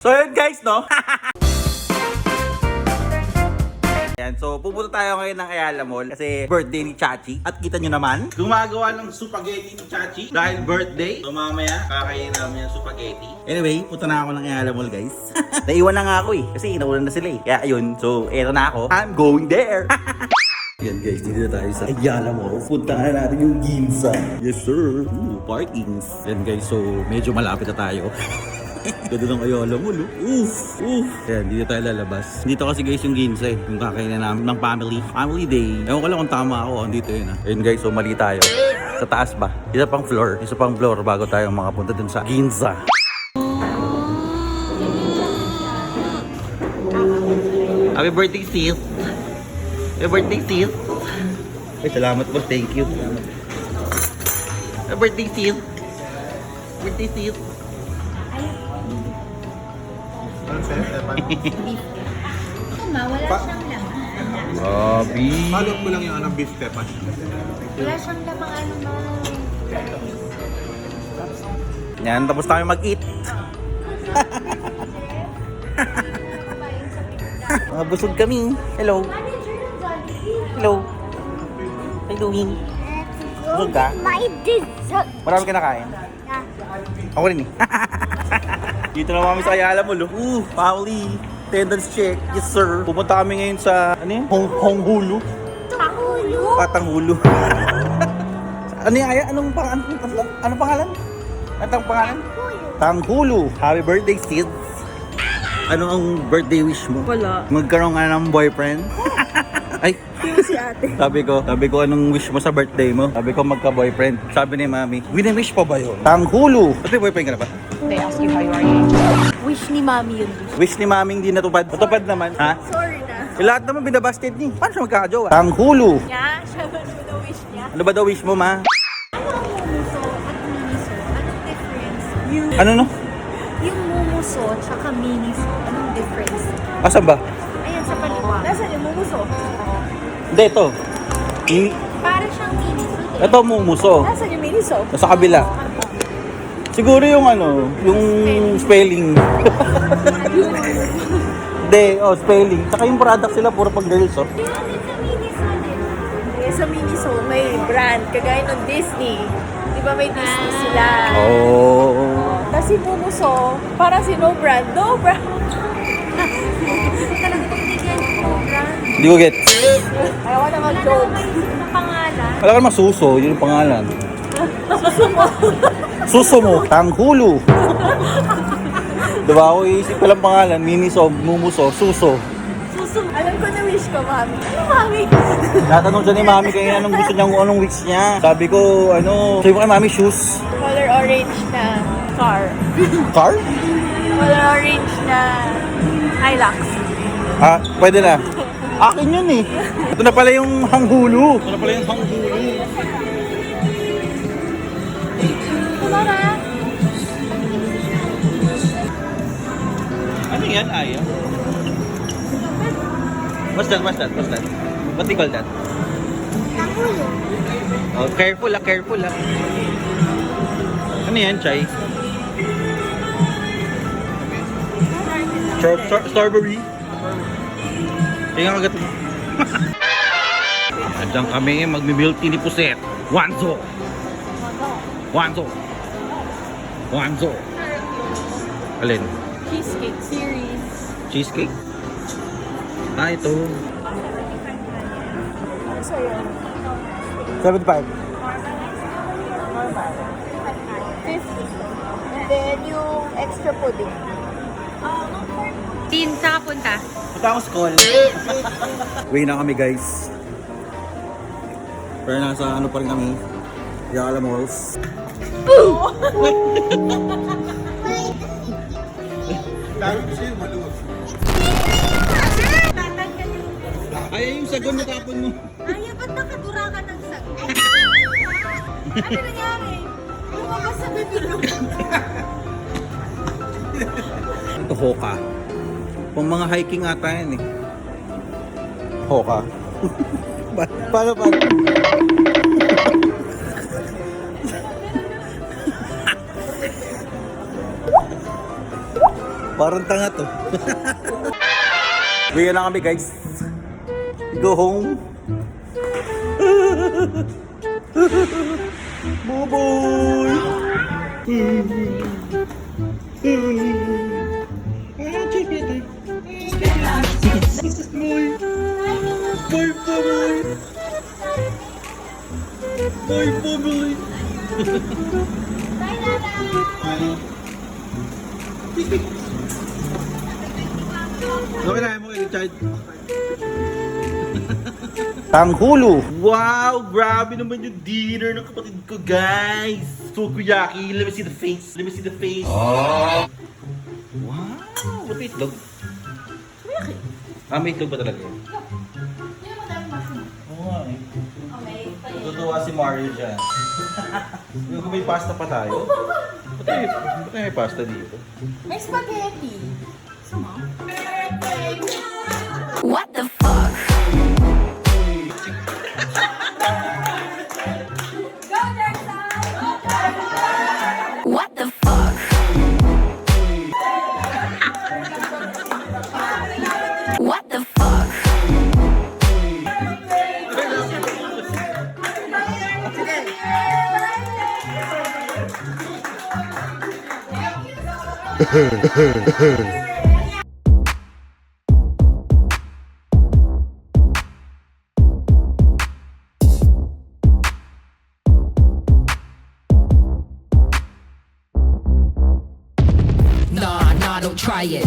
So yun guys, no? Yan, so pupunta tayo ngayon ng Ayala Mall kasi birthday ni Chachi. At kita nyo naman, gumagawa ng spaghetti ni Chachi dahil birthday. So mamaya, kakainin namin yung spaghetti. Anyway, punta na ako ng Ayala Mall guys. Naiwan na nga ako eh, kasi inaulan na sila eh. Kaya ayun, so eto na ako. I'm going there! Yan guys, dito na tayo sa Ayala Mall. Puntahan natin yung Ginza. Yes sir! Parkings. Yan guys, so medyo malapit na tayo. Ganda ng Ayala Mall, no? Oof! Yan, dito tayo lalabas. Dito kasi guys yung Ginza eh. Yung kakainin namin ng family day. Ewan ko lang kung tama ako. Dito yun ah. Ayun guys, so mali tayo. Sa taas ba? Isa pang floor bago tayo makapunta dun sa Ginza. Happy birthday, sis! Happy birthday, sis! Ay, salamat po. Thank you. Happy birthday, sis! Birthday, sis! Wala siyang laman. Grabe. Follow ko lang yung anong beef tepan. Wala siyang lamang ano ba. Yan, tapos tayo mag-eat. Busog kami. Hello. Hello. How you doing? Busog ka? My dessert. Marami ka nakain? Ako rin eh. Dito na kami sa Ayala Mall. Pauli. Attendance check. Yes sir. Pupunta kami ngayon sa, ano yun? Honghulu. Tangulo. Patanghulu. Ano yung aya? Anong pangalan? Anong pangalan? Anong pangalan? Tanghulu. Happy birthday, sis. Ano ang birthday wish mo? Wala. Magkaroon ka ng boyfriend? Ay, Si ate. sabi ko anong wish mo sa birthday mo? Sabi ko magka-boyfriend. Sabi ni mami, wini-wish pa ba yun? Tanghulu. Sabi, boyfriend ka na ba? They ask you how you are. Wish ni mami yun. Wish ni mami hindi natupad. Natupad naman. Ha? Sorry na. Lahat naman binabasted ni. Paano siya magkakajowa? Tanghulu. Niya, siya ba na wish niya? Ano ba daw wish mo, ma? Ano ang mumuso at miniso? Anong difference? Ano no? Yung mumuso tsaka miniso. Anong difference? Asan ba? Ayan sa paliwanag. Nasaan yung mumuso? Hindi, ito. Para siyang miniso. Ito mumuso. Nasaan yung miniso? Nasa kabila. Siguro yung ano, yung spelling. Hindi, spelling. Saka yung product sila, puro pang girls, oh. Hindi namin sa miniso din. Sa miniso, may brand. Kagaya ng Disney. Di ba may Disney sila? Oh. Tapos si mumuso, para si no brand. No brand. Talagang bigyan ko, brand. Hindi ko get. Ayaw na mag-joke. Na pangalan. Wala ka masuso, yun yung pangalan. Suso mo, Tanghulu. Diba ako iisip ko lang pangalan, miniso, mumuso, suso. Alam ko na wish ko, mami. Ano, mami? Natanong siya ni mami kaya anong gusto niya, anong wish niya. Sabi ko, sabi mo kay mami, shoes. Color orange na car. Car? Color orange na Hilux. Ah, pwede na. Akin yun eh. Ito na pala yung hanghulu. Ito na pala yung hanghulu. Mama! Ano yan, Aya? What's that? What do you call that? Tangulo. Oh, careful ah. Ano yan, Chay? Strawberry? Tingnan agad mo. Andiyan kami, magmi-milk tea ni Puset. Wanzo! Alin? Cheesecake series. Cheesecake? Ah, ito. Ano sa'yo? 75. 50. And then yung extra pudding. Tin, saan ka punta? Punta ako school. Uwi na kami guys. Pero nasa ano pa rin kami. Ayala Malls. Lalo kasi yung maluwag. Ay, yung sagon mo tapon mo. Ay, ba't nakadura ka ng sagot? Ano nangyari? Lumabas sa bibig mo. Ito, Hoka. Pang mga hiking ata yan eh. Hoka. Paano? Parang tanga to. Bigyan na kami guys. Go home. Bye-bye. Bye family. Bye family. Okay na mo i-charge. Tanghulo! Wow! Grabe naman yung dinner ng kapatid ko, guys! Sukuyaki! Let me see the face! Let me see the face! Wow! Ba't may itlog? Sukuyaki! Ah, may itlog ba talaga yun? Oo nga eh. Tutuwa si Mario dyan. Kung may pasta pa tayo. Ba't may pasta dito? May spaghetti. Sama? What the fuck? Go, Dersa! What the fuck? What the fuck? Nah, don't try it.